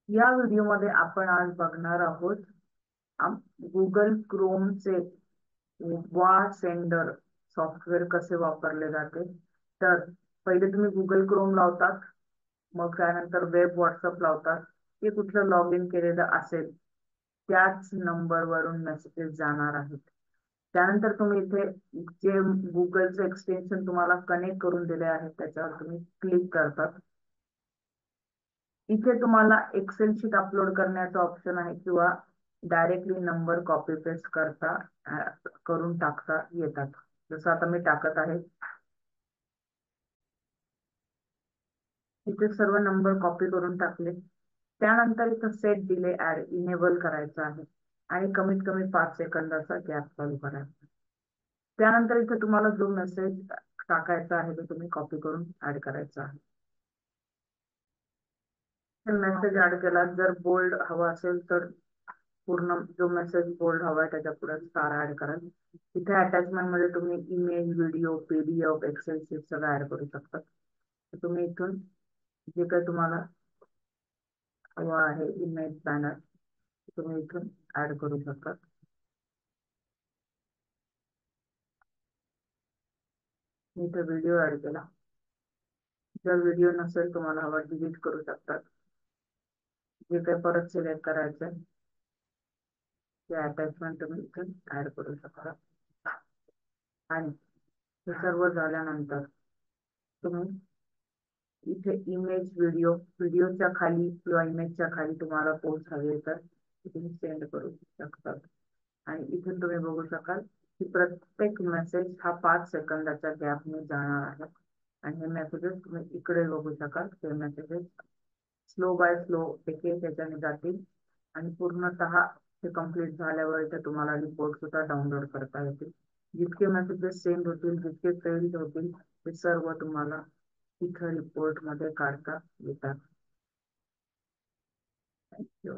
या व्हिडिओमध्ये आपण आज बघणार आहोत गुगल क्रोमचे वा सेंडर सॉफ्टवेअर कसे वापरले जाते। तर पहिले तुम्ही गुगल क्रोम लावतात, मग त्यानंतर वेब व्हॉट्सअप लावतात। ते कुठलं लॉग इन केलेलं असेल त्याच नंबर वरून मेसेजेस जाणार आहेत। त्यानंतर तुम्ही इथे जे गुगलचं एक्सटेन्शन तुम्हाला कनेक्ट करून दिले आहे त्याच्यावर तुम्ही क्लिक करतात। इथे तुम्हाला एक्सेल शीट अपलोड करण्याचा ऑप्शन आहे किंवा डायरेक्टली नंबर कॉपी पेस्ट करून टाकता येतात। जसं आता मी टाकत आहे, इथे सर्व नंबर कॉपी करून टाकले। त्यानंतर इथं सेट डिले ऍड इनेबल करायचं आहे आणि कमीत कमी 5 सेकंदाचा गॅप चालू करायचा। त्यानंतर इथे तुम्हाला जो मेसेज टाकायचा आहे तो तुम्ही कॉपी करून ऍड करायचा आहे। मेसेज ऍड केला, जर बोल्ड हवा असेल तर पूर्ण जो मेसेज बोल्ड हवाय त्याच्या पुढे स्टार ऍड कराल। इथे अटॅचमेंट मध्ये तुम्ही image, video, PDF, excel sheet सगळं ऍड करू शकता। तुम्ही इथून जे काही तुम्हाला हवा आहे इमेज बॅनर तुम्ही इथून ऍड करू शकता। मी इथे व्हिडिओ ऍड केला। जर व्हिडिओ नसेल तुम्हाला हवा डिलीट करू शकतात। जे काही परत सिलेक्ट करायचं ते अटॅचमेंट तुम्ही इथून ऍड करू शकता। आणि हे सर्व झाल्यानंतर तुम्ही इथे इमेज, व्हिडिओच्या खाली किंवा इमेजच्या खाली तुम्हाला पोस्ट हवे तर तुम्ही सेंड करू शकतात। आणि इथून तुम्ही बघू शकाल की प्रत्येक मेसेज हा 5 सेकंदाच्या गॅपने जाणार आहे। आणि हे मेसेजेस तुम्ही इकडे बघू शकाल, हे मेसेजेस स्लो बाय स्लो एक एक याच्याने जातील आणि पूर्णतः ते कंप्लीट झाल्यावर इथे तुम्हाला रिपोर्ट सुद्धा डाउनलोड करता येतील। जितके मेसेजेस सेंड होतील, जितके फेल्ड होतील, ते सर्व तुम्हाला इथं रिपोर्ट मध्ये काढता येतात। थँक्यू।